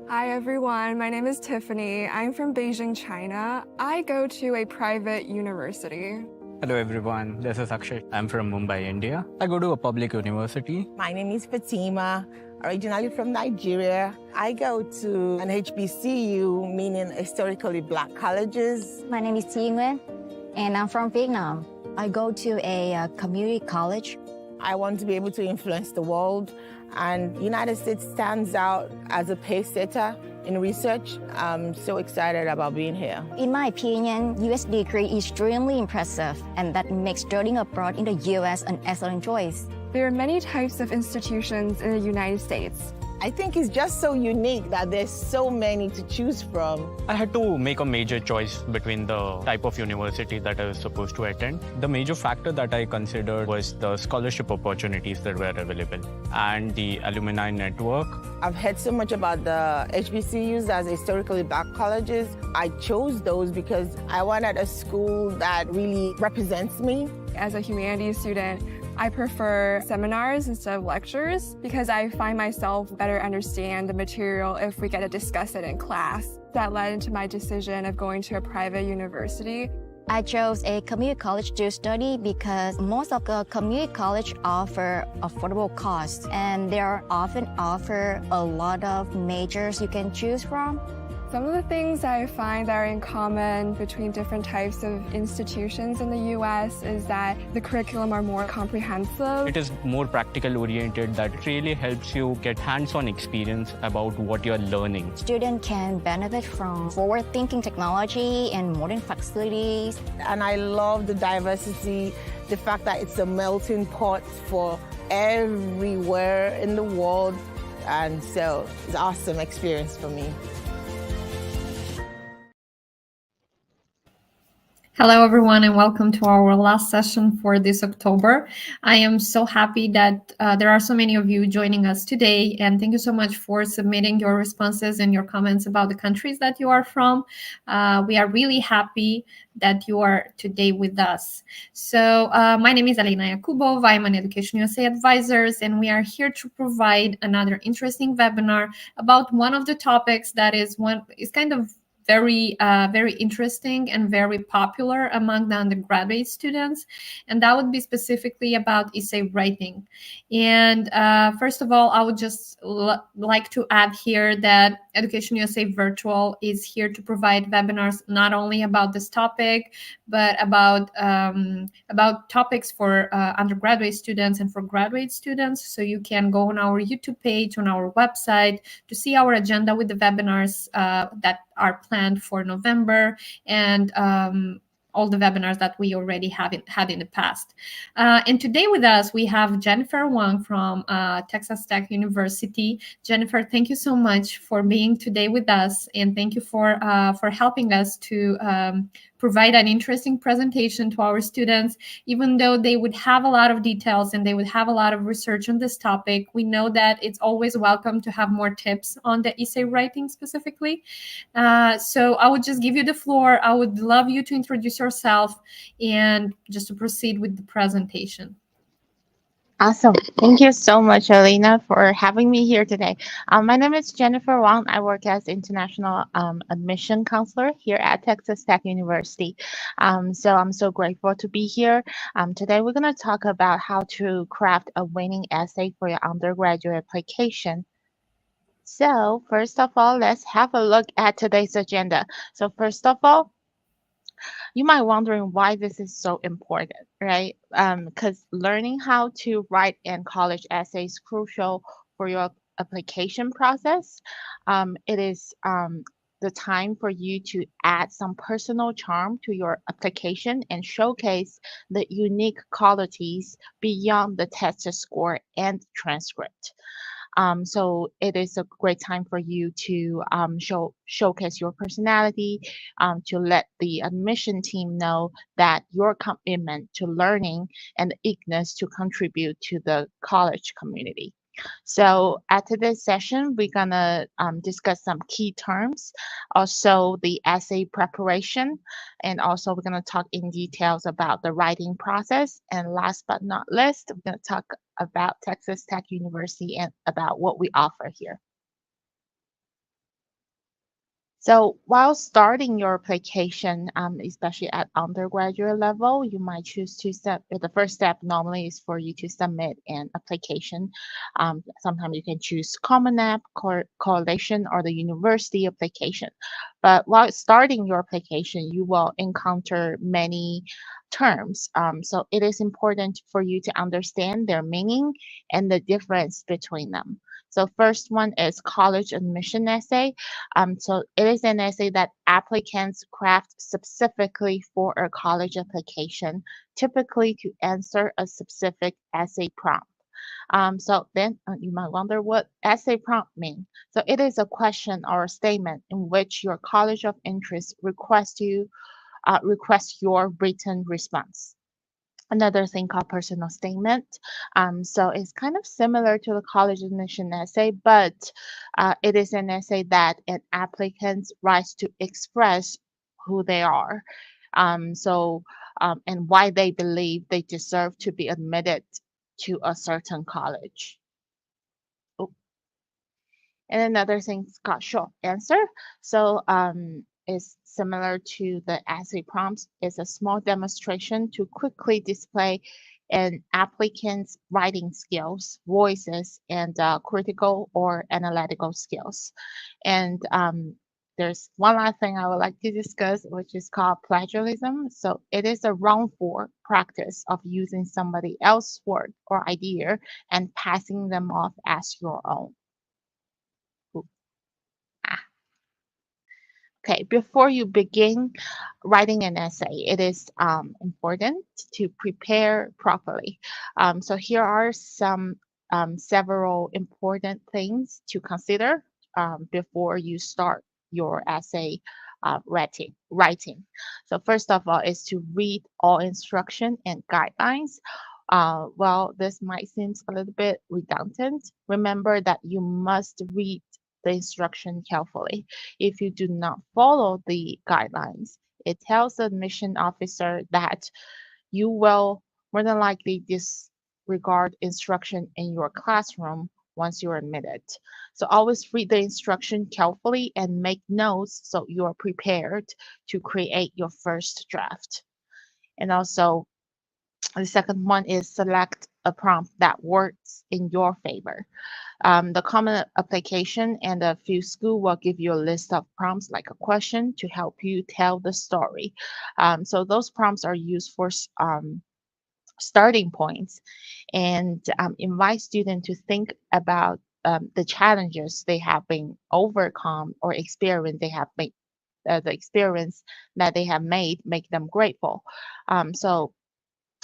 Hi everyone, my name is Tiffany. I'm from Beijing, China. I go to a private university. Hello everyone, this is Akshay. I'm from Mumbai, India. I go to a public university. My name is Fatima, originally from Nigeria. I go to an HBCU, meaning historically black colleges. My name is Nguyen, and I'm from Vietnam. I go to a community college. I want to be able to influence the world, and United States stands out as a pace setter in research. I'm so excited about being here. In my opinion, U.S. degree is extremely impressive, and that makes studying abroad in the U.S. an excellent choice. There are many types of institutions in the United States. I think it's just so unique that there's so many to choose from. I had to make a major choice between the type of university that I was supposed to attend. The major factor that I considered was the scholarship opportunities that were available and the alumni network. I've heard so much about the HBCUs as historically black colleges. I chose those because I wanted a school that really represents me. As a humanities student, I prefer seminars instead of lectures because I find myself better understand the material if we get to discuss it in class. That led into my decision of going to a private university. I chose a community college to study because most of the community college offer affordable costs, and they often offer a lot of majors you can choose from. Some of the things I find that are in common between different types of institutions in the US is that the curriculum are more comprehensive. It is more practical oriented that really helps you get hands-on experience about what you're learning. Students can benefit from forward-thinking technology and modern facilities. And I love the diversity, the fact that it's a melting pot for everywhere in the world. And so it's an awesome experience for me. Hello, everyone, and welcome to our last session for this October. I am so happy that there are so many of you joining us today, and thank you so much for submitting your responses and your comments about the countries that you are from. We are really happy that you are today with us. So my name is Alina Yakubov. I'm an Education USA advisor, and we are here to provide another interesting webinar about one of the topics that is kind of very interesting and very popular among the undergraduate students, and that would be specifically about essay writing. And first of all, I would just like to add here that Education USA Virtual is here to provide webinars not only about this topic, but about topics for undergraduate students and for graduate students. So you can go on our YouTube page, on our website, to see our agenda with the webinars that are planned for November, and all the webinars that we already had in the past. And today with us, we have Jennifer Wang from Texas Tech University. Jennifer, thank you so much for being today with us, and thank you for helping us to provide an interesting presentation to our students. Even though they would have a lot of details and they would have a lot of research on this topic, we know that it's always welcome to have more tips on the essay writing specifically. So I would just give you the floor. I would love you to introduce yourself and just to proceed with the presentation. Awesome. Thank you so much, Alina, for having me here today. My name is Jennifer Wang. I work as international admission counselor here at Texas Tech University. So I'm so grateful to be here. Today, we're going to talk about how to craft a winning essay for your undergraduate application. So first of all, let's have a look at today's agenda. So first of all, you might wondering why this is so important, right? Because learning how to write in college essay is crucial for your application process. It is the time for you to add some personal charm to your application and showcase the unique qualities beyond the test score and transcript. So it is a great time for you to showcase your personality, to let the admission team know that your commitment to learning and the eagerness to contribute to the college community. So at today's session, we're gonna discuss some key terms, also the essay preparation, and also we're gonna talk in details about the writing process. And last but not least, we're gonna talk about Texas Tech University and about what we offer here. So while starting your application, especially at undergraduate level, you might choose to the first step normally is for you to submit an application. Sometimes you can choose Common App, Coalition, or the university application. But while starting your application, you will encounter many terms. So it is important for you to understand their meaning and the difference between them. So first one is college admission essay. So it is an essay that applicants craft specifically for a college application, typically to answer a specific essay prompt. So then you might wonder what essay prompt means. So it is a question or a statement in which your college of interest request your written response. Another thing called personal statement. So it's kind of similar to the college admission essay, but it is an essay that an applicant writes to express who they are. And why they believe they deserve to be admitted to a certain college. Oh, and another thing is called short answer. So is similar to the essay prompts. It's a small demonstration to quickly display an applicant's writing skills, voices, and critical or analytical skills. And there's one last thing I would like to discuss, which is called plagiarism. So it is a wrongful practice of using somebody else's word or idea and passing them off as your own. Okay, before you begin writing an essay, it is important to prepare properly. So here are some several important things to consider before you start your essay writing. So first of all is to read all instruction and guidelines. Well, this might seem a little bit redundant. Remember that you must read the instruction carefully. If you do not follow the guidelines, it tells the admission officer that you will more than likely disregard instruction in your classroom once you're admitted. So always read the instruction carefully and make notes so you are prepared to create your first draft. And also, the second one is select a prompt that works in your favor. The common application and a few school will give you a list of prompts like a question to help you tell the story. So those prompts are used for starting points and invite students to think about the challenges they have been overcome or experience they have made. The experience that they have made make them grateful. So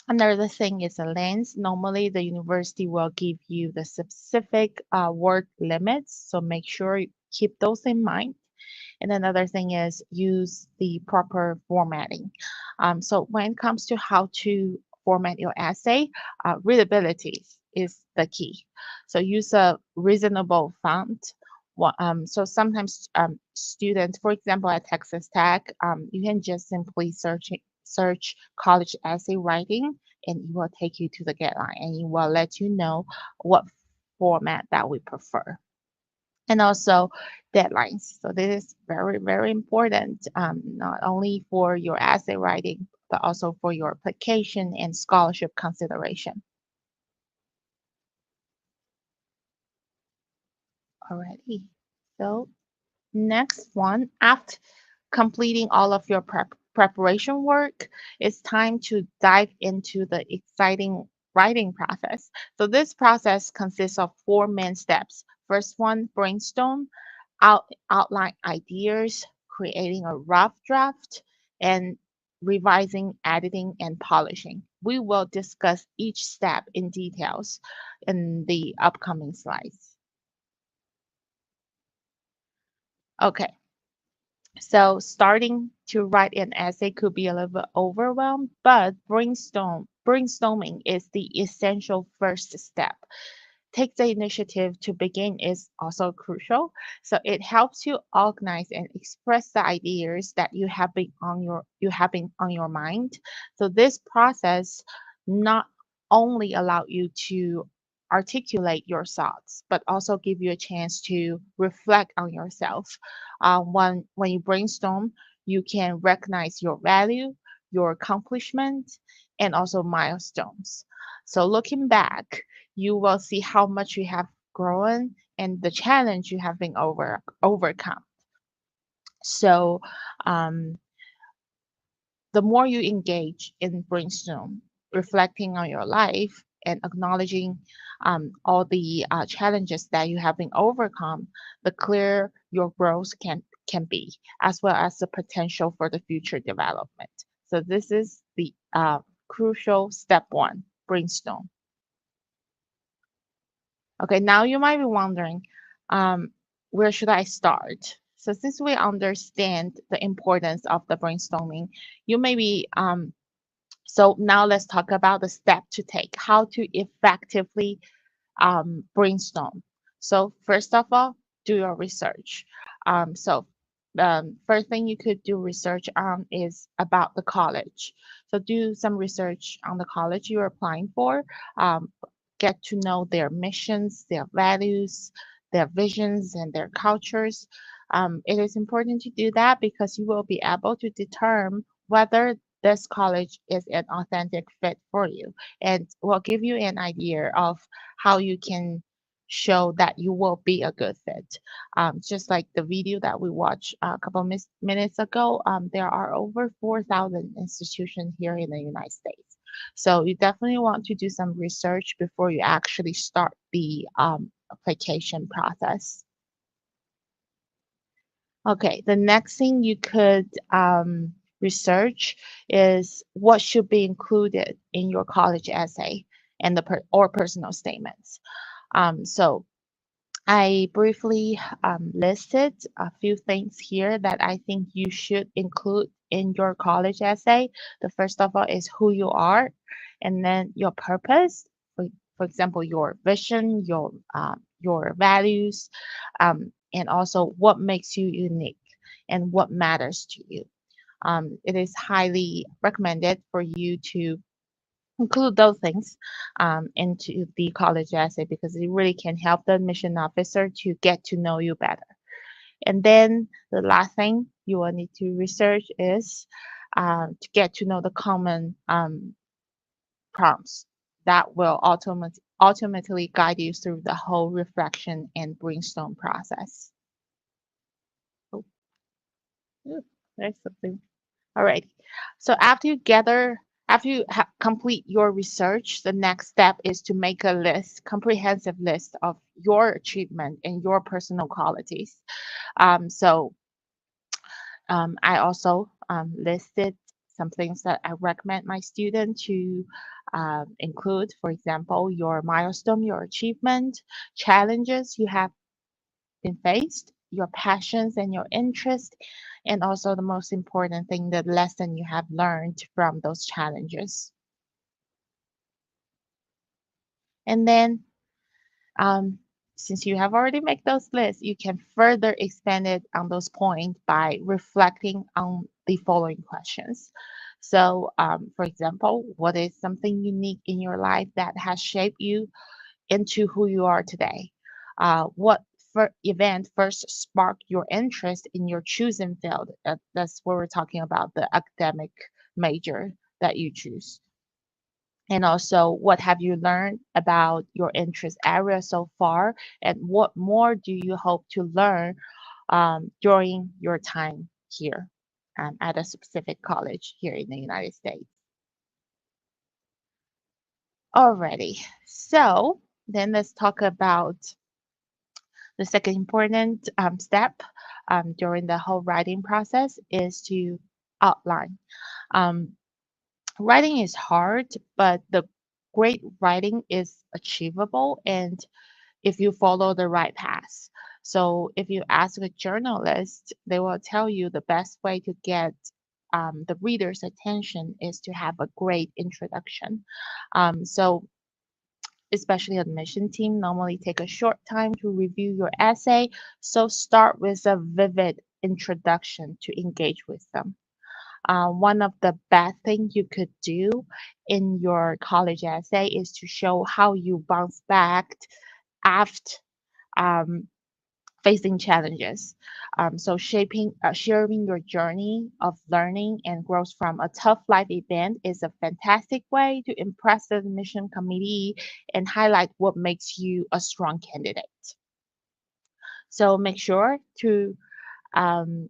another thing is a lens. Normally, the university will give you the specific word limits, so make sure you keep those in mind. And another thing is use the proper formatting. So when it comes to how to format your essay, readability is the key. So use a reasonable font. So sometimes students, for example, at Texas Tech, you can just simply search college essay writing, and it will take you to the guideline, and it will let you know what format that we prefer. And also deadlines. So this is very, very important, not only for your essay writing, but also for your application and scholarship consideration. Alrighty. So next one, after completing all of your preparation work, it's time to dive into the exciting writing process. So this process consists of four main steps. First one, brainstorm, outline ideas, creating a rough draft, and revising, editing, and polishing. We will discuss each step in details in the upcoming slides. Okay, so starting to write an essay could be a little bit overwhelmed, but brainstorming is the essential first step. Take the initiative to begin is also crucial. So it helps you organize and express the ideas that you have been on your mind. So this process not only allow you to articulate your thoughts, but also give you a chance to reflect on yourself. When you brainstorm, you can recognize your value, your accomplishment, and also milestones. So looking back, you will see how much you have grown and the challenge you have been overcome. So um, the more you engage in brainstorm, reflecting on your life and acknowledging all the challenges that you have been overcome, the clearer your growth can be, as well as the potential for the future development. So this is the crucial step one, brainstorm. Okay, now you might be wondering, um, where should I start? So since we understand the importance of the brainstorming, you may be so now let's talk about the step to take, how to effectively brainstorm. So first of all, do your research. So first thing you could do research on is about the college. So do some research on the college you're applying for. Um, get to know their missions, their values, their visions, and their cultures. It is important to do that because you will be able to determine whether this college is an authentic fit for you and will give you an idea of how you can show that you will be a good fit. Just like the video that we watched a couple minutes ago, there are over 4,000 institutions here in the United States. So you definitely want to do some research before you actually start the application process. Okay, the next thing you could research is what should be included in your college essay and or personal statements. So I briefly listed a few things here that I think you should include in your college essay. The first of all is who you are, and then your purpose. For example, your vision, your values, and also what makes you unique and what matters to you. It is highly recommended for you to include those things into the college essay because it really can help the admission officer to get to know you better. And then the last thing you will need to research is to get to know the common prompts that will ultimately guide you through the whole reflection and brainstorm process. Oh, there's something. All right. So after you complete your research, the next step is to make a comprehensive list of your achievement and your personal qualities. So I also listed some things that I recommend my student to include. For example, your milestone, your achievement, challenges you have been faced, your passions and your interests, and also the most important thing, the lesson you have learned from those challenges. And then, um, since you have already made those lists, you can further expand it on those points by reflecting on the following questions. So, for example, what is something unique in your life that has shaped you into who you are today? What event first sparked your interest in your chosen field? That's what we're talking about, the academic major that you choose. And also, what have you learned about your interest area so far? And what more do you hope to learn during your time here at a specific college here in the United States? Alrighty, so then let's talk about the second important step during the whole writing process is to outline. Um, Writing is hard, but the great writing is achievable and if you follow the right path. So if you ask a journalist, they will tell you the best way to get the reader's attention is to have a great introduction. So especially admission team normally take a short time to review your essay. So start with a vivid introduction to engage with them. One of the best things you could do in your college essay is to show how you bounce back after um, facing challenges. So sharing your journey of learning and growth from a tough life event is a fantastic way to impress the admission committee and highlight what makes you a strong candidate. So make sure to um,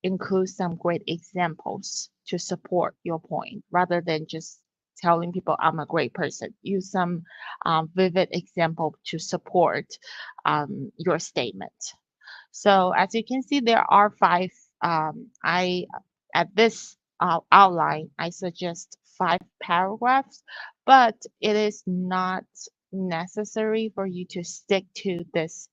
include some great examples to support your point rather than just telling people I'm a great person. Use some vivid example to support your statement. So as you can see, there are five. I at this outline, I suggest 5 paragraphs, but it is not necessary for you to stick to this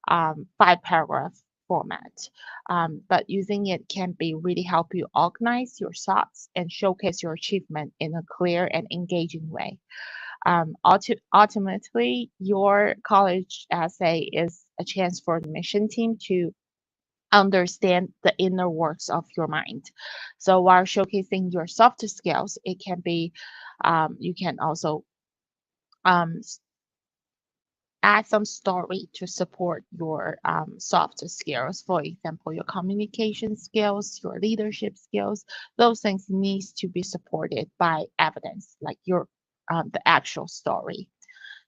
5 paragraph format. But using it can be really help you organize your thoughts and showcase your achievement in a clear and engaging way. Ultimately, your college essay is a chance for the mission team to understand the inner works of your mind. So while showcasing your soft skills, it can be you can also um, add some story to support your soft skills. For example, your communication skills, your leadership skills. Those things needs to be supported by evidence, like your the actual story.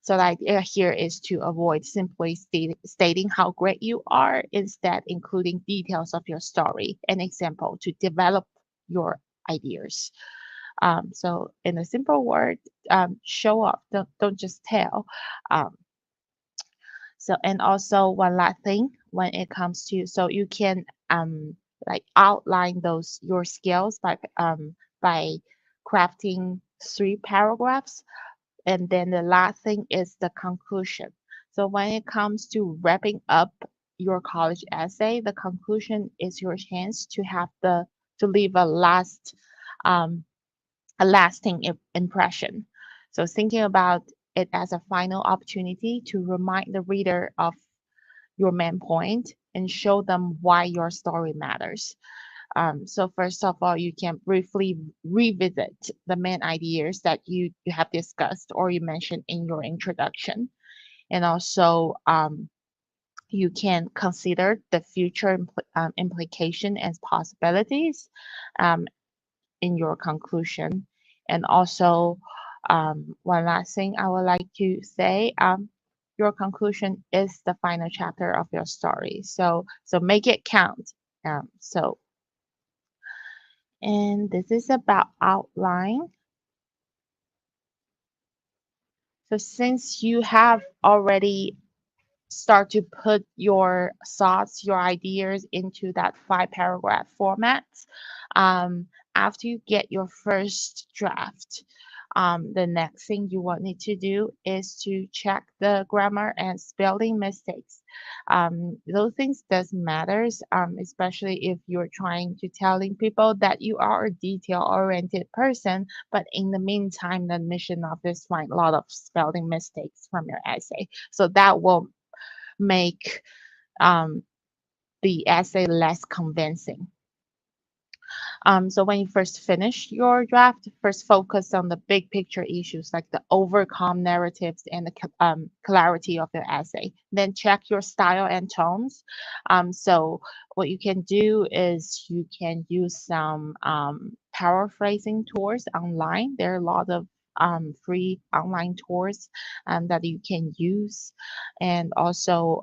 So the idea here is to avoid simply stating how great you are, instead including details of your story and example to develop your ideas. So in a simple word, show up, don't just tell. Um, so and also one last thing when it comes to so you can like outline those your skills by crafting 3 paragraphs, and then the last thing is the conclusion. So when it comes to wrapping up your college essay, the conclusion is your chance to have the to leave um, a lasting impression. So thinking about it as a final opportunity to remind the reader of your main point and show them why your story matters. So first of all, you can briefly revisit the main ideas that you have discussed or you mentioned in your introduction. And also, you can consider the future implication and possibilities um, in your conclusion. And also, one last thing I would like to say, your conclusion is the final chapter of your story. So make it count. And this is about outline. So since you have already start to put your thoughts, your ideas into that 5 paragraph format. Um, After you get your first draft, the next thing you will need to do is to check the grammar and spelling mistakes. Those things does matters, especially if you're trying to telling people that you are a detail-oriented person, but in the meantime, the admission office find a lot of spelling mistakes from your essay. So that will make um, the essay less convincing. So when you first finish your draft, first focus on the big picture issues like the overcome narratives and the clarity of your essay. Then check your style and tones. So what you can do is you can use some paraphrasing tools online. There are a lot of free online tools that you can use, and also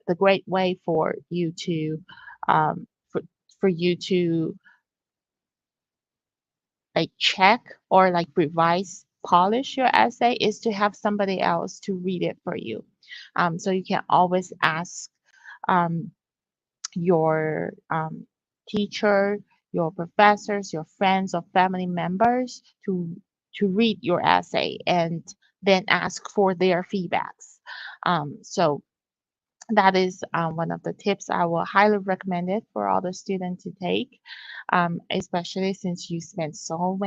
the great way for you to um, for, for you to like check or like revise, polish your essay is to have somebody else to read it for you. So you can always ask um, your teacher, your professors, your friends or family members to read your essay and then ask for their feedbacks. So that is one of the tips I will highly recommend it for all the students to take, especially since you spent so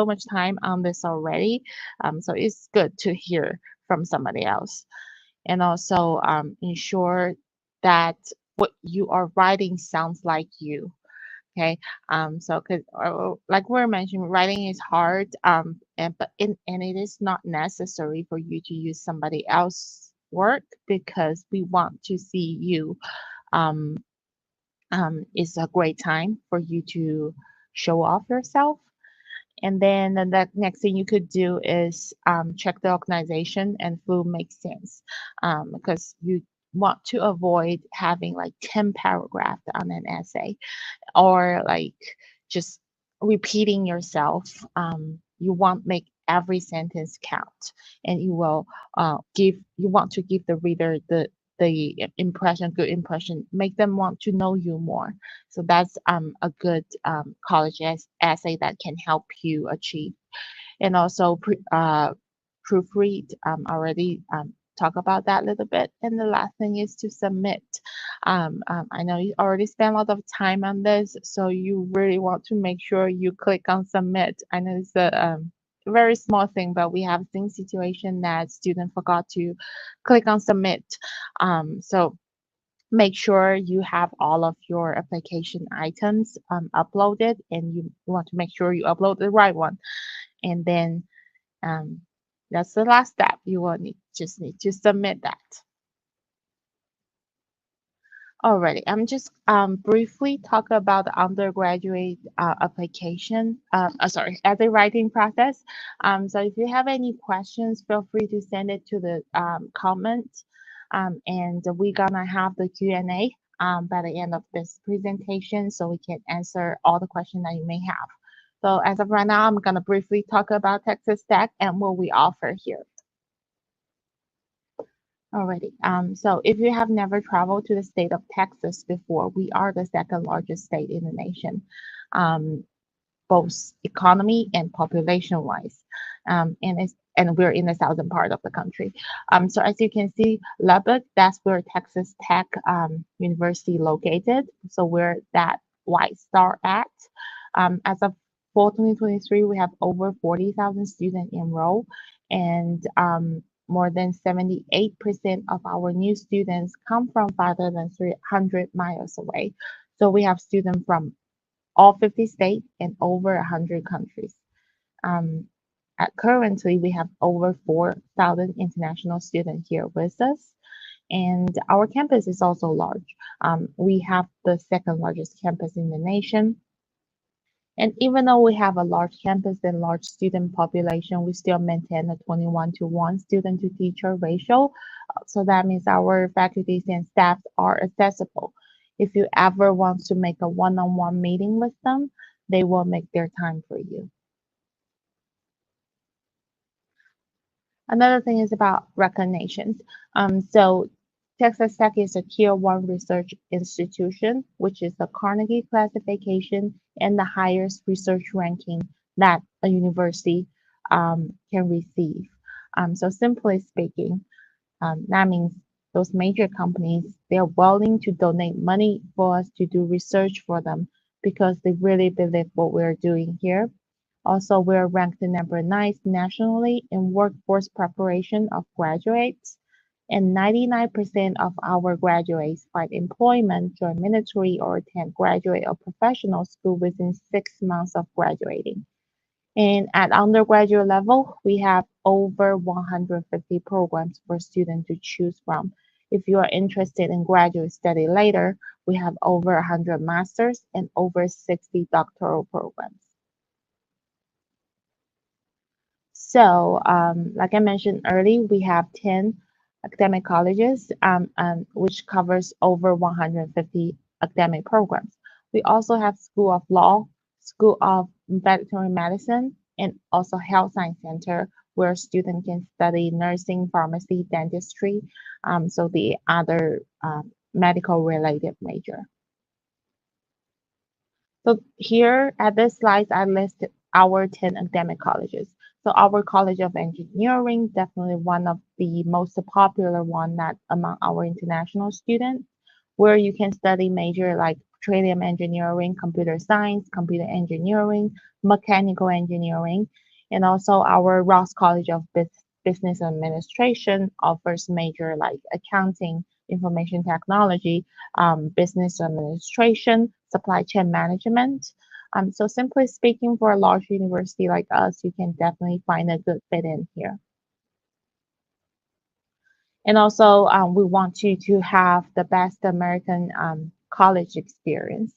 much time on this already. So it's good to hear from somebody else, and also ensure that what you are writing sounds like you. Okay, so because like we are mentioning, writing is hard, and it is not necessary for you to use somebody else's work because we want to see you. Um, it's a great time for you to show off yourself. And then the next thing you could do is check the organization and if it makes sense, because you want to avoid having like 10 paragraphs on an essay or like just repeating yourself. You want make every sentence count, and you will you want to give the reader the impression, good impression, make them want to know you more. So that's a good college essay that can help you achieve. And also proofread. Already talk about that a little bit. And the last thing is to submit. I know you already spent a lot of time on this, so you really want to make sure you click on submit. I know it's a very small thing, but we have seen situation that student forgot to click on submit. So make sure you have all of your application items uploaded, and you want to make sure you upload the right one. And then um, that's the last step. You will just need to submit that. Alrighty, I'm just briefly talk about the undergraduate application, sorry, essay writing process. So if you have any questions, feel free to send it to the comment, and we're gonna have the Q&A by the end of this presentation, so we can answer all the questions that you may have. So as of right now, I'm gonna briefly talk about Texas Tech and what we offer here. Alrighty. So if you have never traveled to the state of Texas before, we are the second largest state in the nation, both economy and population wise. And we're in the southern part of the country. So as you can see, Lubbock, that's where Texas Tech University located. So we're that white star at. As of fall 2023, we have over 40,000 students enrolled, and more than 78% of our new students come from farther than 300 miles away. So we have students from all 50 states and over 100 countries. Currently, we have over 4,000 international students here with us, and our campus is also large. We have the second largest campus in the nation. And even though we have a large campus and large student population, we still maintain a 21-to-1 student to teacher ratio. So that means our faculties and staff are accessible. If you ever want to make a one-on-one meeting with them, they will make their time for you. Another thing is about recognitions. So Texas Tech is a Tier 1 research institution, which is the Carnegie classification and the highest research ranking that a university can receive. So simply speaking, that means those major companies, they're willing to donate money for us to do research for them because they really believe what we're doing here. Also, we're ranked number 9 nationally in workforce preparation of graduates, and 99% of our graduates find employment, join military, or attend graduate or professional school within 6 months of graduating. And at undergraduate level, we have over 150 programs for students to choose from. If you are interested in graduate study later, we have over 100 masters and over 60 doctoral programs. So, like I mentioned earlier, we have 10 academic colleges, which covers over 150 academic programs. We also have School of Law, School of Veterinary Medicine, and also Health Science Center, where students can study nursing, pharmacy, dentistry, so the other medical related major. So here at this slide, I listed our 10 academic colleges. So our College of Engineering, definitely one of the most popular one that among our international students, where you can study major like petroleum engineering, computer science, computer engineering, mechanical engineering, and also our Ross College of Business Administration offers major like accounting, information technology, business administration, supply chain management. So simply speaking, for a large university like us, you can definitely find a good fit in here. And also, we want you to have the best American college experience.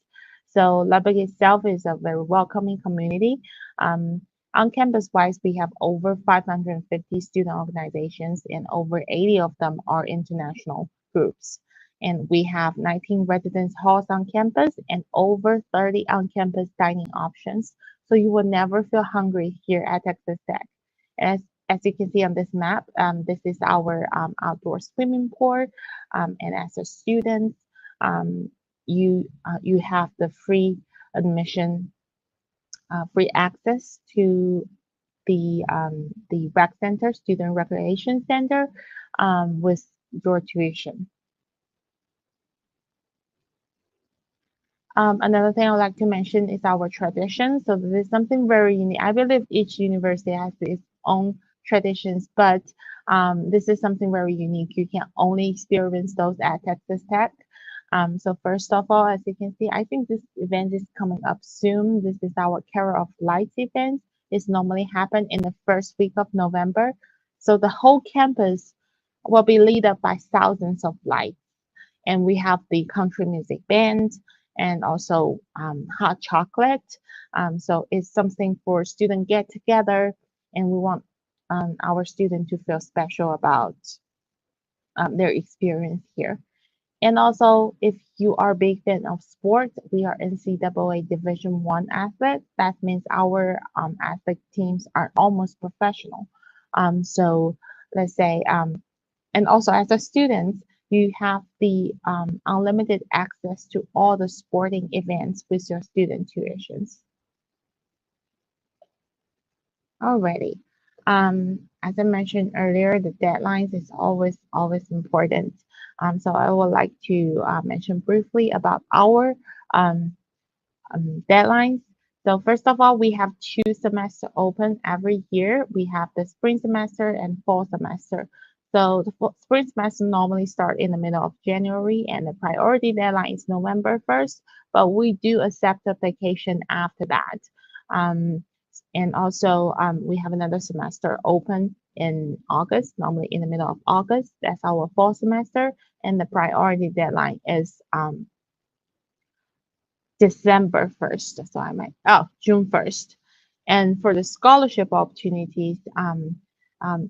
So Lubbock itself is a very welcoming community. On campus wise, we have over 550 student organizations, and over 80 of them are international groups. And we have 19 residence halls on campus and over 30 on-campus dining options. So you will never feel hungry here at Texas Tech. As you can see on this map, this is our outdoor swimming pool. And as a student, you have the free admission, free access to the rec center, student recreation center, with your tuition. Another thing I would like to mention is our tradition. So this is something very unique. I believe each university has its own traditions, but this is something very unique. You can only experience those at Texas Tech. So first of all, as you can see, I think this event is coming up soon. This is our Carol of Lights event. It's normally happen in the first week of November. So the whole campus will be lit up by thousands of lights. And we have the country music band and also hot chocolate. So it's something for student get together, and we want our students to feel special about their experience here. And also, if you are a big fan of sports, we are NCAA Division I athletes. That means our athlete teams are almost professional. So let's say, and also as a student, you have the unlimited access to all the sporting events with your student tuitions. Alrighty. As I mentioned earlier, the deadlines is always important. So I would like to mention briefly about our deadlines. So first of all, we have 2 semesters open every year. We have the spring semester and fall semester. So the spring semester normally start in the middle of January, and the priority deadline is November 1st, but we do accept application after that. And also, we have another semester open in August, normally in the middle of August. That's our fall semester, and the priority deadline is December 1st. So June 1st. And for the scholarship opportunities,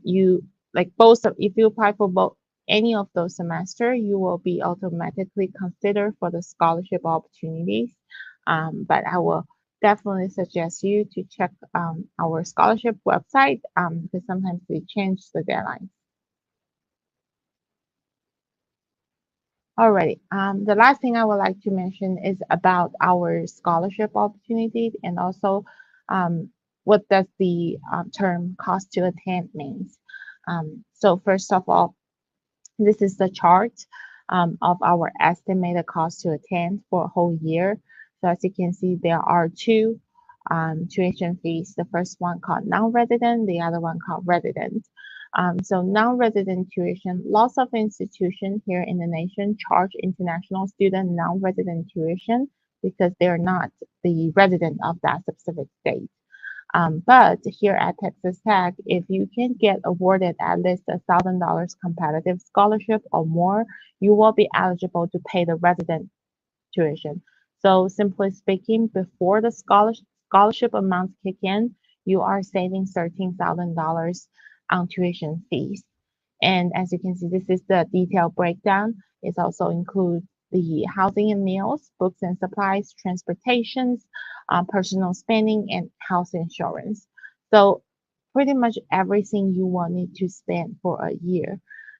you like both of, if you apply for both any of those semester, you will be automatically considered for the scholarship opportunities. But I will definitely suggest you to check our scholarship website because sometimes we change the deadline. Alrighty. The last thing I would like to mention is about our scholarship opportunities and also what does the term cost to attend means. So first of all, this is the chart of our estimated cost to attend for a whole year. So as you can see, there are 2 tuition fees. The first one called non-resident, the other one called resident. So non-resident tuition, lots of institutions here in the nation charge international student non-resident tuition because they're not the resident of that specific state. But here at Texas Tech, if you can get awarded at least $1,000 competitive scholarship or more, you will be eligible to pay the resident tuition. So simply speaking, before the scholarship amounts kick in, you are saving $13,000 on tuition fees. And as you can see, this is the detailed breakdown. It also includes the housing and meals, books and supplies, transportations, personal spending, and health insurance. So pretty much everything you will need to spend for a year.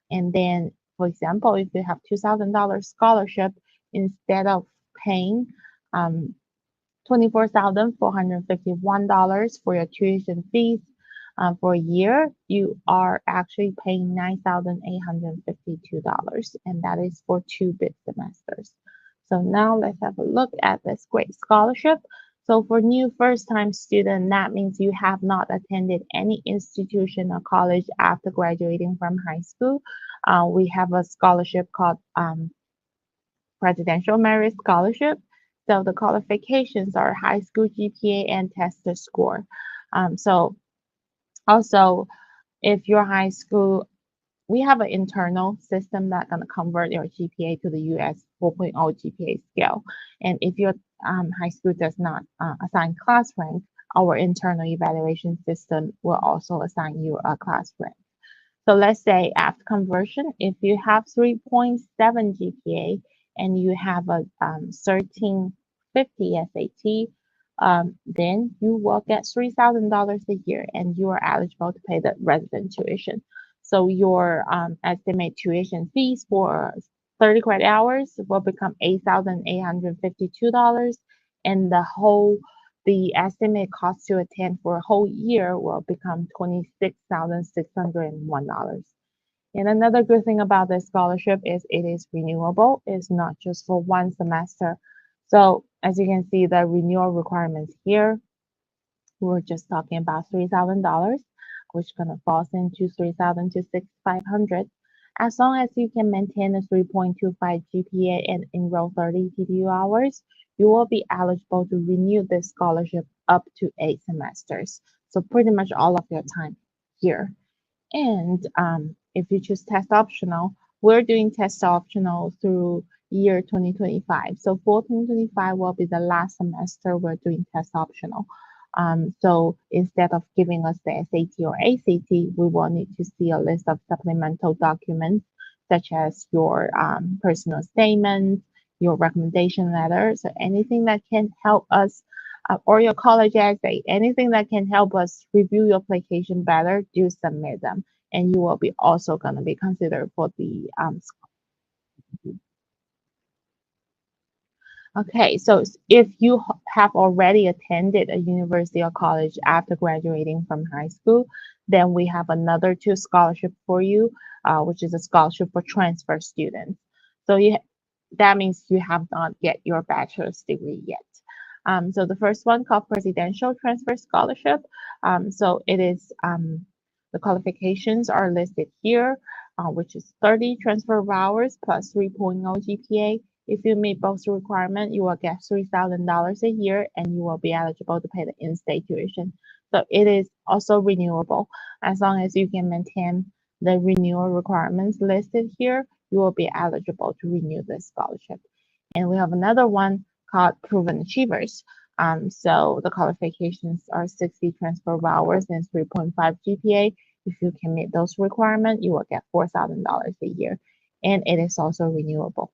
And then, for example, if you have $2,000 scholarship, instead of paying $24,451 for your tuition fees for a year, you are actually paying $9,852, and that is for 2 bid semesters. So now let's have a look at this great scholarship. So for new first-time student, that means you have not attended any institution or college after graduating from high school. We have a scholarship called Presidential Merit Scholarship. So the qualifications are high school GPA and test score. So also, if your high school, we have an internal system that's going to convert your GPA to the US 4.0 GPA scale. And if your high school does not assign class rank, our internal evaluation system will also assign you a class rank. So let's say after conversion, if you have 3.7 GPA and you have a 1350 SAT, then you will get $3,000 a year and you are eligible to pay the resident tuition. So your estimated tuition fees for 30 credit hours will become $8,852, and the estimate cost to attend for a whole year will become $26,601. And another good thing about this scholarship is it is renewable. It's not just for one semester. So as you can see, the renewal requirements here, we're just talking about $3,000, which kind of falls into 3,000 to 6,500. As long as you can maintain a 3.25 GPA and enroll 30 TDU hours, you will be eligible to renew this scholarship up to 8 semesters. So pretty much all of your time here. And if you choose test optional, we're doing test optional through year 2025. So for 2025 will be the last semester we're doing test optional. So instead of giving us the SAT or ACT, we will need to see a list of supplemental documents such as your personal statements, your recommendation letter. So anything that can help us, or your college essay, anything that can help us review your application better, do submit them. And you will be also going to be considered for the Okay, so if you have already attended a university or college after graduating from high school, then we have another two scholarship for you, which is a scholarship for transfer students. So that means you have not get your bachelor's degree yet. So the first one called Presidential Transfer Scholarship. So it is the qualifications are listed here, which is 30 transfer hours plus 3.0 GPA. If you meet both requirements, you will get $3,000 a year and you will be eligible to pay the in-state tuition. So it is also renewable. As long as you can maintain the renewal requirements listed here, you will be eligible to renew this scholarship. And we have another one called Proven Achievers. So the qualifications are 60 transfer hours and 3.5 GPA. If you can meet those requirements, you will get $4,000 a year. And it is also renewable.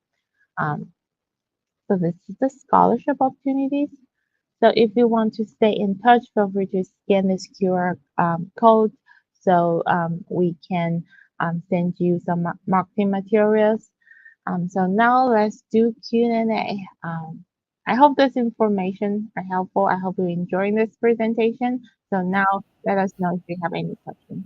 So this is the scholarship opportunities. So if you want to stay in touch, feel free to scan this QR code so we can send you some marketing materials. So now let's do Q&A. I hope this information are helpful. I hope you're enjoying this presentation. So now let us know if you have any questions.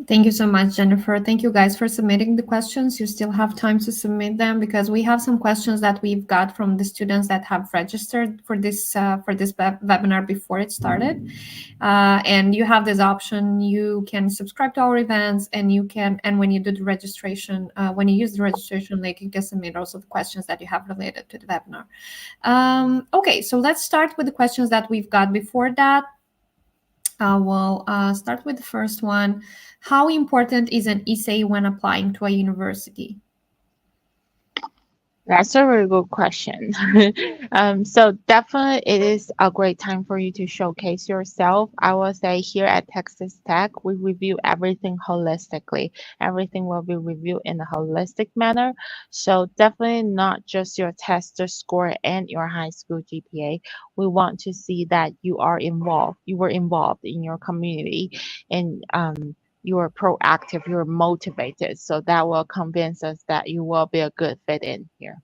Thank you so much, Jennifer. Thank you guys for submitting the questions. You still have time to submit them because we have some questions that we've got from the students that have registered for this webinar before it started. And you have this option. You can subscribe to our events, and when you do the registration, when you use the registration link, you can submit also the questions that you have related to the webinar. Okay, so let's start with the questions that we've got before that. We'll start with the first one. How important is an essay when applying to a university? That's a really good question. So definitely it is a great time for you to showcase yourself. I will say here at Texas Tech, we review everything holistically. Everything will be reviewed in a holistic manner. So definitely not just your test score and your high school GPA. We want to see that you are involved. You were involved in your community and you are proactive, you're motivated. So that will convince us that you will be a good fit in here.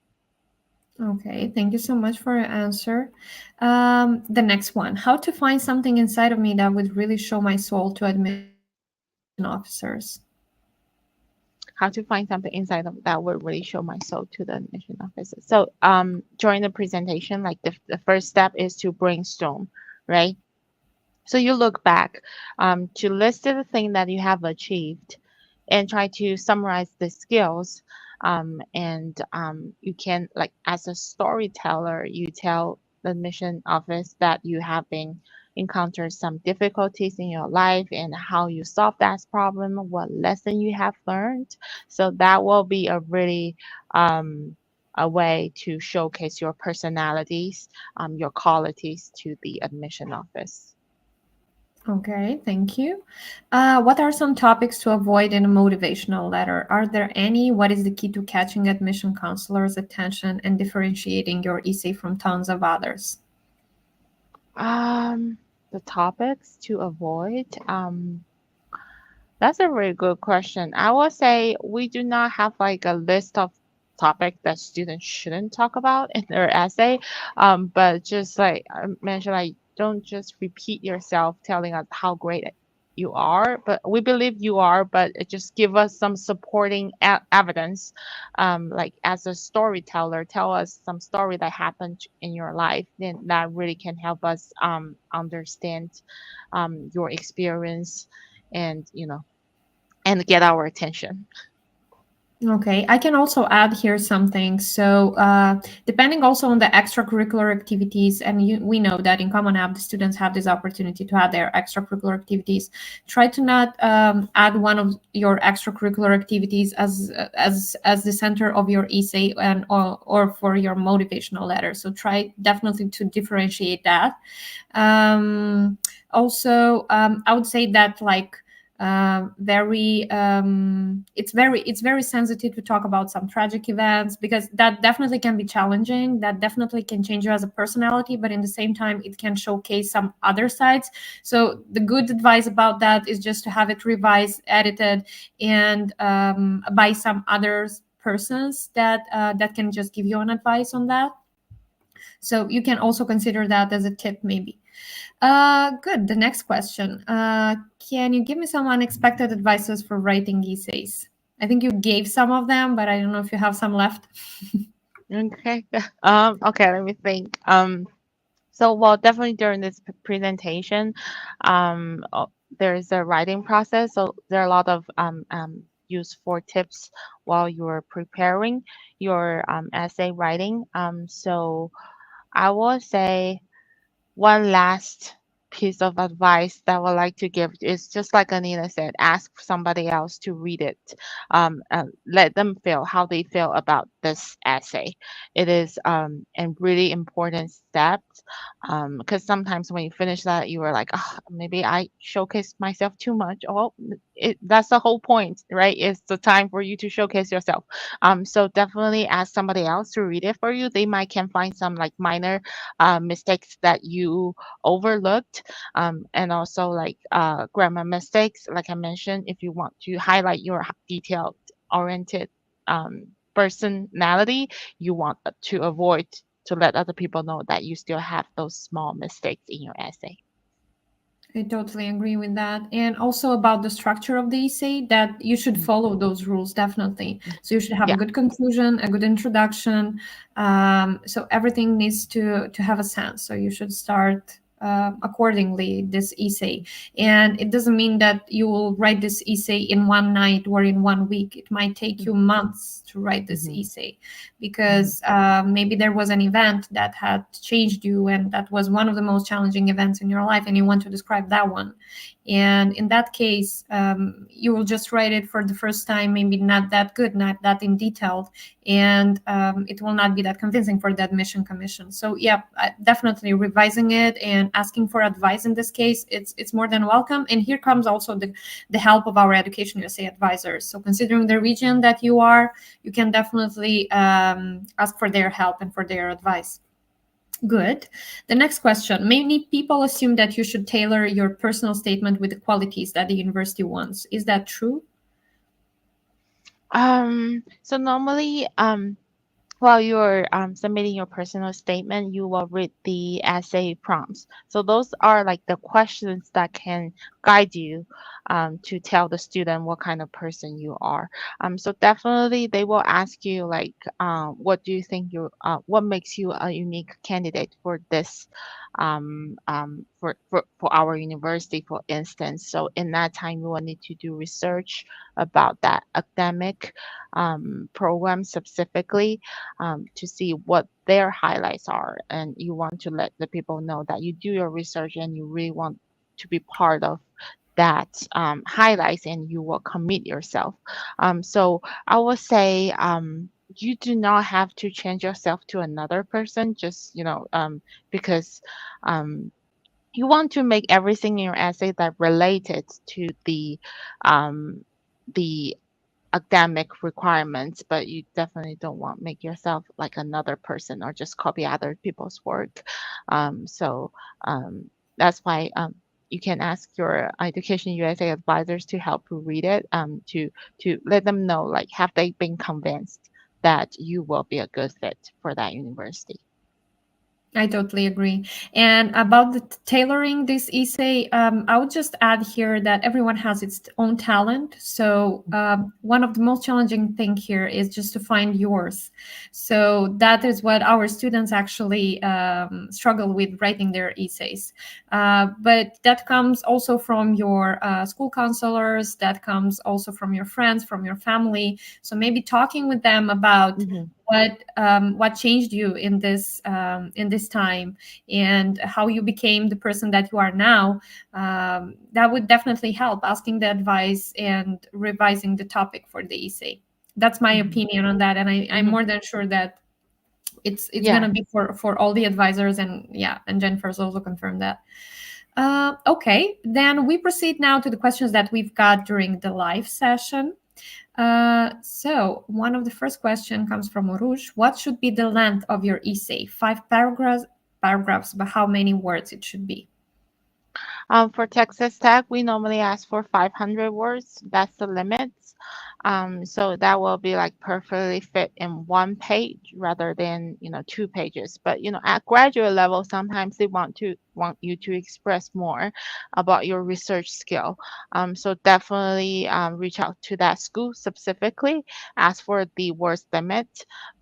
Okay, thank you so much for your answer. The next one, how to find something inside of me that would really show my soul to admission officers. How to find something inside of that would really show my soul to the admission officers. So during the presentation, like the first step is to brainstorm, right? So you look back to list the thing that you have achieved and try to summarize the skills And you can, like, as a storyteller, you tell the admission office that you have been encountered some difficulties in your life and how you solve that problem, what lesson you have learned. So that will be a really a way to showcase your personalities, your qualities to the admission office. Okay, thank you. What are some topics to avoid in a motivational letter? Are there any? What is the key to catching admission counselors' attention and differentiating your essay from tons of others? The topics to avoid. That's a very good question. I will say we do not have like a list of topics that students shouldn't talk about in their essay. But just like I mentioned, like don't just repeat yourself telling us how great you are, but we believe you are, but it just give us some supporting evidence. Like as a storyteller, tell us some story that happened in your life, then that really can help us understand your experience and and get our attention. Okay, I can also add here something. So, depending also on the extracurricular activities, and we know that in Common App, the students have this opportunity to add their extracurricular activities. Try to not add one of your extracurricular activities as the center of your essay and or for your motivational letter. So, try definitely to differentiate that. Also, I would say that it's very sensitive to talk about some tragic events because that definitely can be challenging, that definitely can change you as a personality, but in the same time it can showcase some other sides. So the good advice about that is just to have it revised, edited, and by some other persons that can just give you an advice on that. So you can also consider that as a tip maybe. Good. The next question. Can you give me some unexpected advices for writing essays? I think you gave some of them, but I don't know if you have some left. Okay. Okay, let me think. So, well, definitely during this presentation, there's a writing process. So there are a lot of useful tips while you're preparing your essay writing. So I will say one last piece of advice that I would like to give is just like Anita said, ask somebody else to read it. Let them feel how they feel about this essay. It is a really important step because sometimes when you finish that, you are like, oh, maybe I showcased myself too much. Oh, that's the whole point, right? It's the time for you to showcase yourself. So definitely ask somebody else to read it for you. They might can find some like minor mistakes that you overlooked, and also like grammar mistakes. Like I mentioned, if you want to highlight your detail oriented personality, you want to avoid to let other people know that you still have those small mistakes in your essay. I totally agree with that. And also about the structure of the essay, that you should follow those rules definitely. So you should have Yeah. a good conclusion, a good introduction. So everything needs to have a sense. So you should start accordingly this essay. And it doesn't mean that you will write this essay in one night or in 1 week. It might take you months to write this essay because maybe there was an event that had changed you and that was one of the most challenging events in your life and you want to describe that one. And in that case, you will just write it for the first time, maybe not that good, not that in detail, and it will not be that convincing for the admission commission. So yeah, definitely revising it and asking for advice in this case, it's more than welcome. And here comes also the help of our Education USA advisors. So considering the region that you are, you can definitely ask for their help and for their advice. Good. The next question. Many people assume that you should tailor your personal statement with the qualities that the university wants. Is that true? So normally, while you're submitting your personal statement, you will read the essay prompts. So those are like the questions that can guide you to tell the student what kind of person you are. So definitely they will ask you like, what do you think what makes you a unique candidate for this for our university, for instance. So in that time, we will need to do research about that academic program specifically, to see what their highlights are. And you want to let the people know that you do your research and you really want to be part of that highlights, and you will commit yourself. So I would say you do not have to change yourself to another person, just because you want to make everything in your essay that related to um, the academic requirements, but you definitely don't want to make yourself like another person or just copy other people's work. So that's why you can ask your Education USA advisors to help you read it, to let them know, like, have they been convinced that you will be a good fit for that university. I totally agree. And about the tailoring this essay, I would just add here that everyone has its own talent. So one of the most challenging thing here is just to find yours. So that is what our students actually struggle with writing their essays. But that comes also from your school counselors. That comes also from your friends, from your family. So maybe talking with them about what changed you in this time, and how you became the person that you are now. That would definitely help, asking the advice and revising the topic for the essay. That's my opinion on that, and I'm more than sure that it's gonna be for all the advisors, and Jennifer's also confirmed that. Okay, then we proceed now to the questions that we've got during the live session. So one of the first question comes from Oruj. What should be the length of your essay? 5 paragraphs, but how many words it should be? For Texas Tech, we normally ask for 500 words. That's the limit. So that will be like perfectly fit in 1 page rather than 2 pages. But at graduate level, sometimes they want you to express more about your research skill. So definitely reach out to that school specifically, ask for the words limit.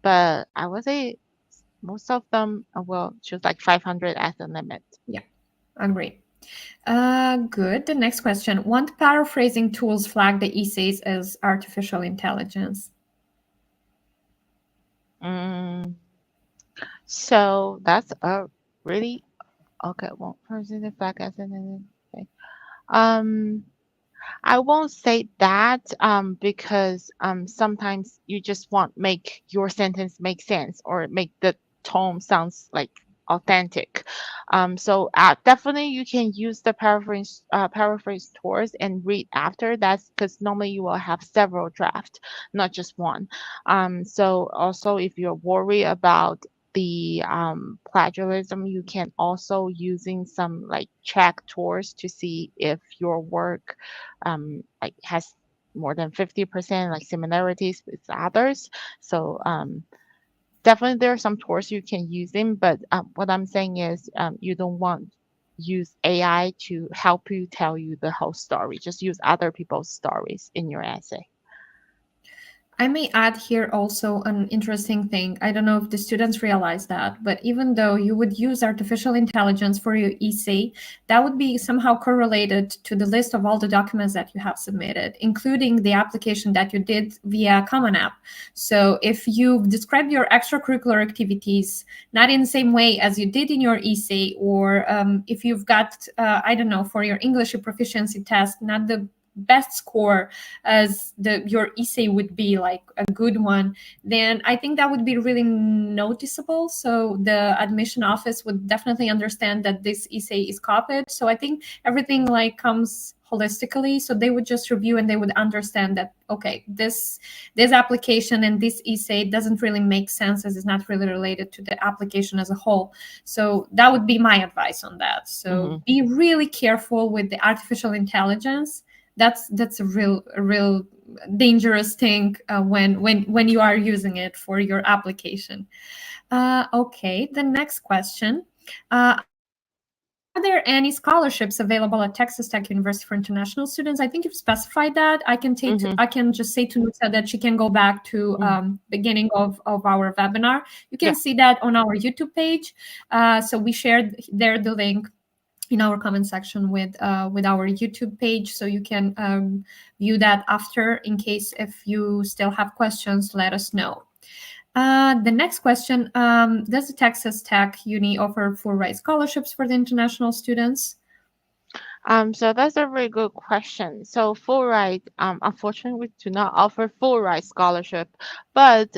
But I would say most of them will choose like 500 as the limit. Yeah, agree. Good. The next question. What paraphrasing tools flag the essays as artificial intelligence? So that's a really okay. Well, person flag as an okay. I won't say that because sometimes you just want make your sentence make sense or make the tone sounds like authentic. So definitely you can use the paraphrase tools and read after. That's because normally you will have several drafts, not just one. So also if you're worried about the plagiarism, you can also using some like check tools to see if your work like has more than 50% like similarities with others. So definitely there are some tools you can use them, but what I'm saying is you don't want use AI to help you tell you the whole story. Just use other people's stories in your essay. I may add here also an interesting thing. I don't know if the students realize that, but even though you would use artificial intelligence for your essay, that would be somehow correlated to the list of all the documents that you have submitted, including the application that you did via Common App. So if you've described your extracurricular activities not in the same way as you did in your essay, or if you've got, I don't know, for your English proficiency test, not the best score as your essay would be like a good one, then I think that would be really noticeable. So the admission office would definitely understand that this essay is copied. So I think everything like comes holistically, so they would just review and they would understand that, okay, this application and this essay doesn't really make sense as it's not really related to the application as a whole. So that would be my advice on that. So be really careful with the artificial intelligence. That's a real dangerous thing when you are using it for your application. Okay, the next question. Are there any scholarships available at Texas Tech University for international students? I think you've specified that. I can just say to Nusa that she can go back to beginning of our webinar. You can see that on our YouTube page. So we shared there the link. in our comment section with our YouTube page, so you can view that after. In case if you still have questions, let us know. The next question, does the Texas Tech Uni offer full ride scholarships for the international students? So that's a very good question. So full ride, unfortunately, we do not offer full ride scholarship, but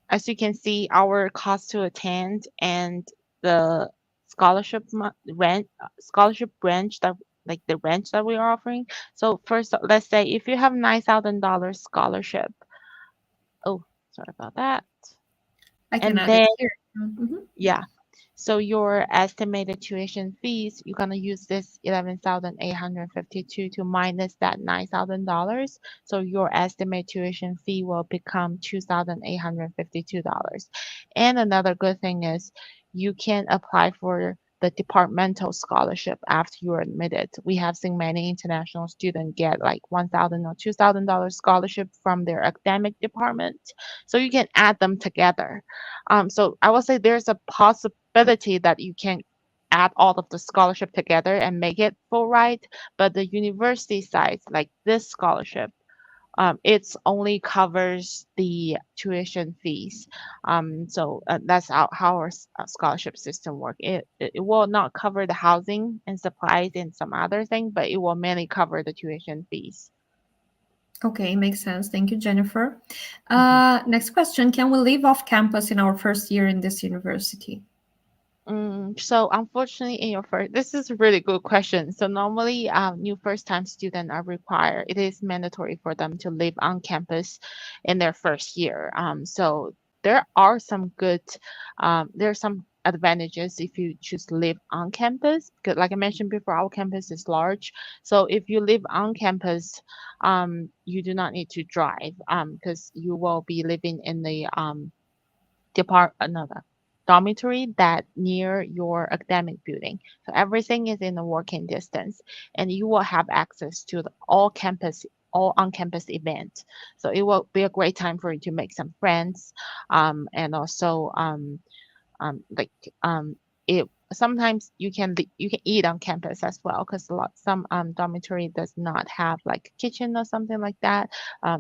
as you can see, our cost to attend and the scholarship range that like the range that we are offering. So first, let's say if you have $9,000 scholarship. Oh, sorry about that. I can And add it then here. Mhm. yeah. So your estimated tuition fees, you're gonna use this 11,852 to minus that $9,000. So your estimated tuition fee will become $2,852. And another good thing is you can apply for the departmental scholarship after you're admitted. We have seen many international students get like $1,000 or $2,000 scholarship from their academic department. So you can add them together. So I will say there's a possibility that you can add all of the scholarship together and make it full ride, but the university side, like this scholarship, it's only covers the tuition fees. So that's how our scholarship system work. It will not cover the housing and supplies and some other thing, but it will mainly cover the tuition fees. Okay, makes sense. Thank you, Jennifer. Mhm. Next question, can we live off campus in our first year in this university? So unfortunately, in your first, this is a really good question. So normally, new first-time students are required. It is mandatory for them to live on campus in their first year. So there are some there are some advantages if you choose to live on campus. Because like I mentioned before, our campus is large. So if you live on campus, you do not need to drive, because you will be living in the another dormitory that near your academic building. So everything is in a walking distance, and you will have access to all on-campus events. So it will be a great time for you to make some friends, and also like it sometimes you can eat on campus as well, because some dormitory does not have like kitchen or something like that.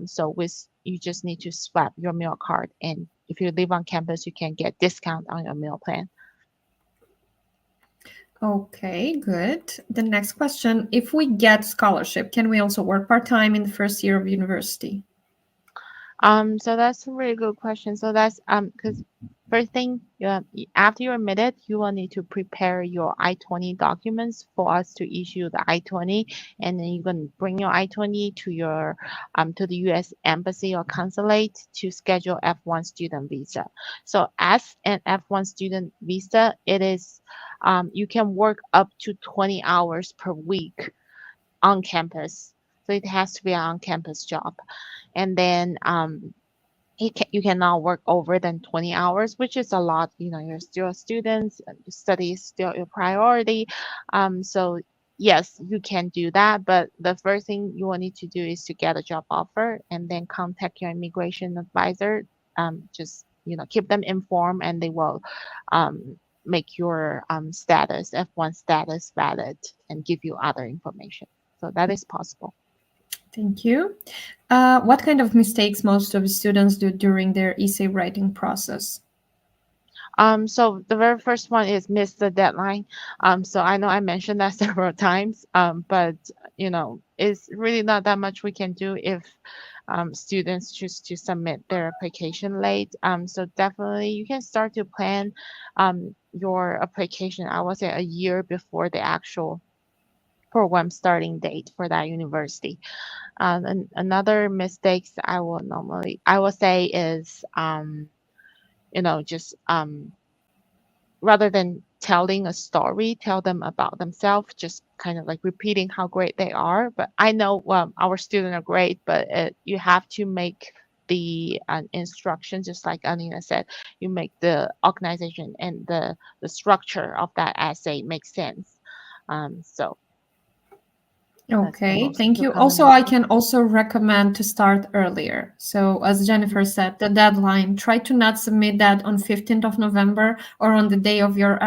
So with you just need to swap your meal card, and if you live on campus you can get discount on your meal plan. Okay, good. The next question, if we get scholarship, can we also work part-time in the first year of university? So that's a really good question. So that's because first thing, after you're admitted, you will need to prepare your I-20 documents for us to issue the I-20, and then you can bring your I-20 to your to the U.S. Embassy or consulate to schedule F1 student visa. So as an F1 student visa, it is you can work up to 20 hours per week on campus. So it has to be an on-campus job, and then you cannot work over than 20 hours, which is a lot. You know, you're still students, study is still your priority. So yes, you can do that, but the first thing you will need to do is to get a job offer and then contact your immigration advisor. Just keep them informed, and they will make your status F1 status valid and give you other information. So that is possible. Thank you. What kind of mistakes most of the students do during their essay writing process? So the very first one is miss the deadline. So I know I mentioned that several times, but it's really not that much we can do if students choose to submit their application late. So definitely you can start to plan your application, I would say a year before the actual program starting date for that university. And another mistakes I will say is just rather than telling a story, tell them about themselves, just kind of like repeating how great they are. But I know our students are great, but you have to make the instruction, just like Alina said, you make the organization and the structure of that essay make sense. So That's the Okay, most thank you. Also, I recommendation. can also recommend to start earlier. So, as Jennifer said, the deadline, try to not submit that on 15th of November or on the day of your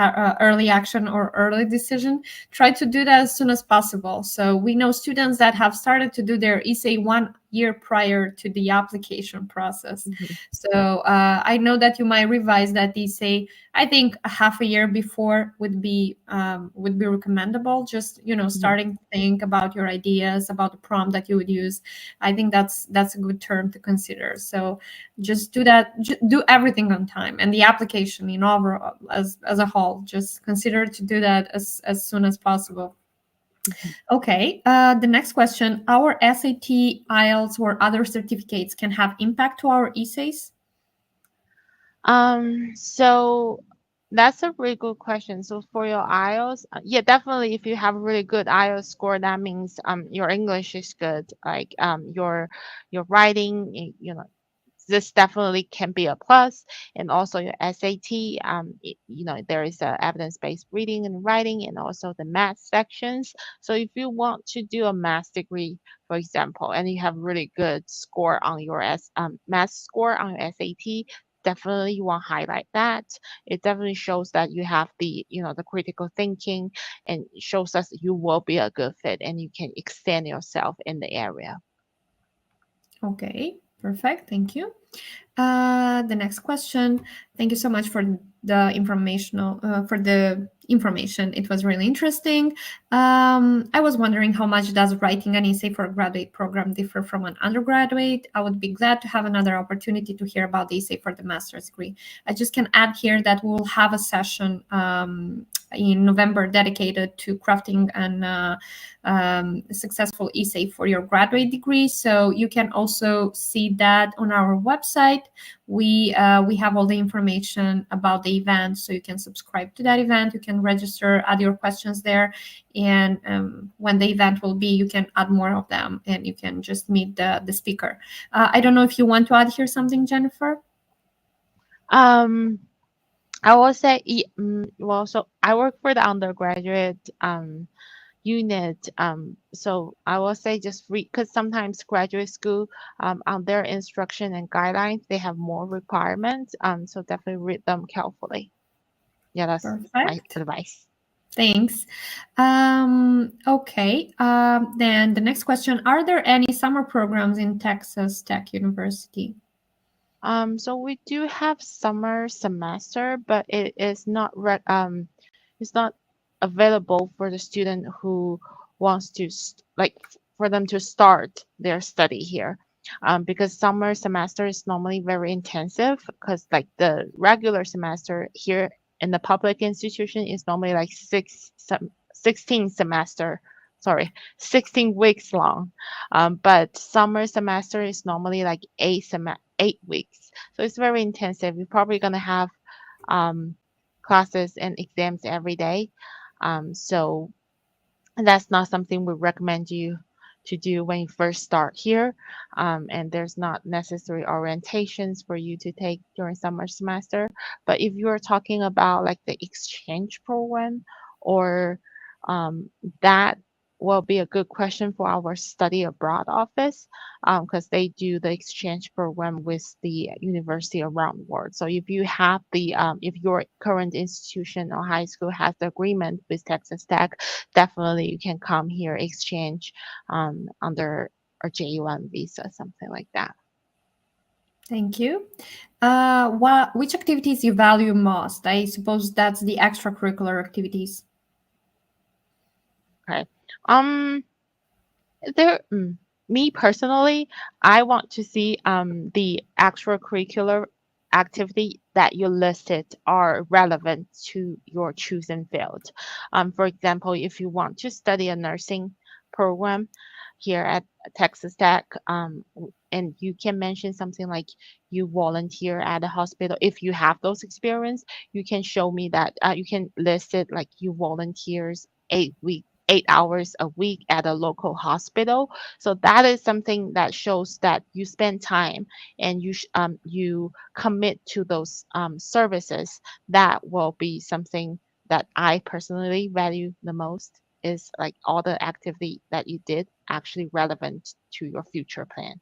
early action or early decision. Try to do that as soon as possible. So, we know students that have started to do their essay 1 year prior to the application process. Mhm. So, I know that you might revise that essay. I think a half a year before would be recommendable. Just Mhm. starting to think about your ideas about the prompt that you would use. I think that's a good term to consider. So just do that. Do everything on time, and the application in overall as a whole. Just consider to do that as soon as possible. Mhm. Okay. The next question: our SAT, IELTS, or other certificates can have impact to our essays. So that's a really good question. So for your IELTS, yeah, definitely if you have a really good IELTS score, that means your English is good. Like your writing, this definitely can be a plus. And also your SAT, there is a evidence-based reading and writing, and also the math sections. So if you want to do a math degree, for example, and you have really good score on your math score on your SAT, definitely you want to highlight that. It definitely shows that you have the critical thinking, and it shows us you will be a good fit and you can extend yourself in the area. Okay, perfect. Thank you. The next question. Thank you so much for the information. It was really interesting. I was wondering how much does writing an essay for a graduate program differ from an undergraduate? I would be glad to have another opportunity to hear about the essay for the master's degree. I just can add here that we'll have a session in November dedicated to crafting an successful essay for your graduate degree. So you can also see that on our website. We have all the information about the event, so you can subscribe to that event. You can register, add your questions there, and when the event will be, you can add more of them, and you can just meet the speaker. I don't know if you want to add here something, Jennifer. Um, I will say, well, so I work for the undergraduate unit. So I will say just read, because sometimes graduate school, on their instruction and guidelines, they have more requirements. So definitely read them carefully. Yeah, that's my Perfect. advice. Thanks. Okay. Then the next question: are there any summer programs in Texas Tech University? So we do have summer semester, but it is not it's not available for the student who wants to for them to start their study here. Because summer semester is normally very intensive, because like the regular semester here in the public institution is normally like 16 semester, sorry, 16 weeks long. But summer semester is normally like 8 weeks. So it's very intensive. You're probably going to have classes and exams every day. So that's not something we recommend you to do when you first start here. And there's not necessary orientations for you to take during summer semester. But if you're talking about like the exchange program, or that will be a good question for our study abroad office, because they do the exchange program with the university around the world. So if you have if your current institution or high school has the agreement with Texas Tech, definitely you can come here, exchange under a J1 visa, something like that. Thank you. Which activities you value most? I suppose that's the extracurricular activities. Okay. Um, there, Me personally, I want to see the extracurricular activity that you listed are relevant to your chosen field. For example, if you want to study a nursing program here at Texas Tech, and you can mention something like you volunteer at a hospital. If you have those experience, you can show me that. You can list it like you volunteers 8 hours a week at a local hospital. So that is something that shows that you spend time and you commit to those services. That will be something that I personally value the most. is like all the activity that you did actually relevant to your future plan.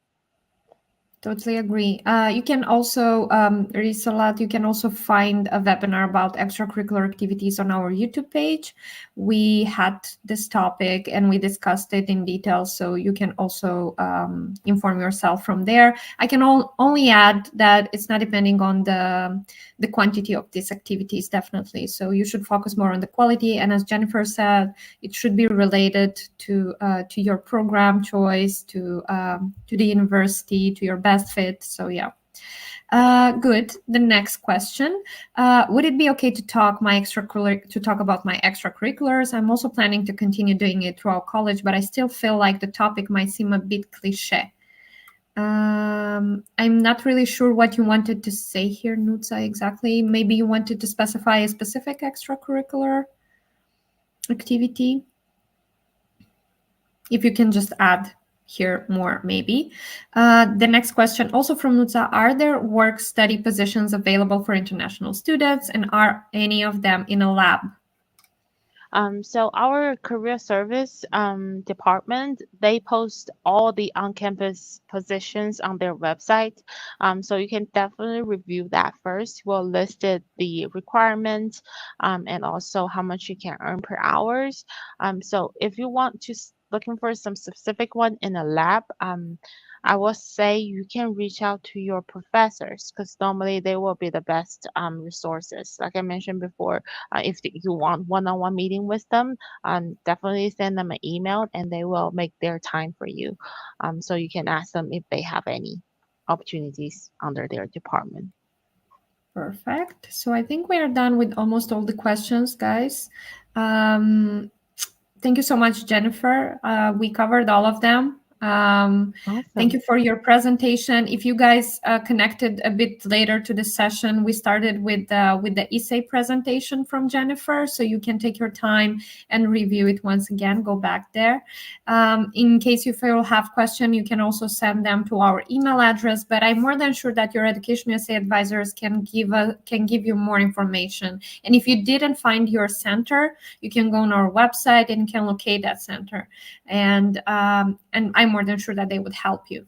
Totally agree. You can also, Risalat, you can also find a webinar about extracurricular activities on our YouTube page. We had this topic and we discussed it in detail, so you can also inform yourself from there. I can only add that it's not depending on the quantity of these activities, definitely. So you should focus more on the quality. And as Jennifer said, it should be related to your program choice, to the university, to your best fit. So yeah. Good. The next question: would it be okay to talk about my extracurriculars? I'm also planning to continue doing it throughout college, but I still feel like the topic might seem a bit cliche. I'm not really sure what you wanted to say here, Nutsa, exactly. Maybe you wanted to specify a specific extracurricular activity. If you can just add here more, maybe. The next question, also from Nutsa: are there work-study positions available for international students, and are any of them in a lab? So our career service department, they post all the on-campus positions on their website. So you can definitely review that first. We'll listed the requirements and also how much you can earn per hours. So if you want to looking for some specific one in a lab, I will say you can reach out to your professors because normally they will be the best resources. Like I mentioned before, if you want one-on-one meeting with them, definitely send them an email and they will make their time for you. So you can ask them if they have any opportunities under their department. Perfect. So I think we are done with almost all the questions, guys. Thank you so much, Jennifer. We covered all of them. Thank you for your presentation. If you guys connected a bit later to the session, we started with the essay presentation from Jennifer, so you can take your time and review it once again. Go back there. In case you feel have question, you can also send them to our email address. But I'm more than sure that your Education USA advisors can give you more information. And if you didn't find your center, you can go on our website and can locate that center. And I'm more than sure that they would help you.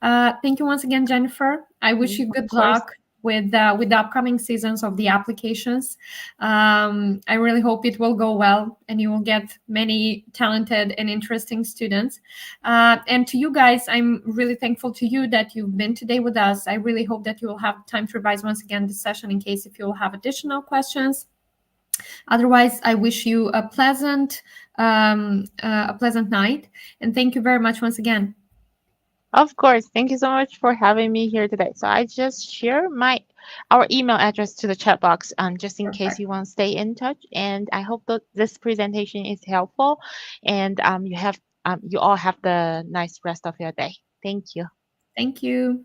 Thank you once again, Jennifer. I wish you good luck with the upcoming seasons of the applications. I really hope it will go well and you will get many talented and interesting students. And to you guys, I'm really thankful to you that you've been today with us. I really hope that you will have time to revise once again this session in case if you will have additional questions. Otherwise, I wish you a pleasant night, and thank you very much once again. Of course. Thank you so much for having me here today. So I just share our email address to the chat box just in case you want to stay in touch. And I hope that this presentation is helpful and you all have the nice rest of your day. Thank you. Thank you.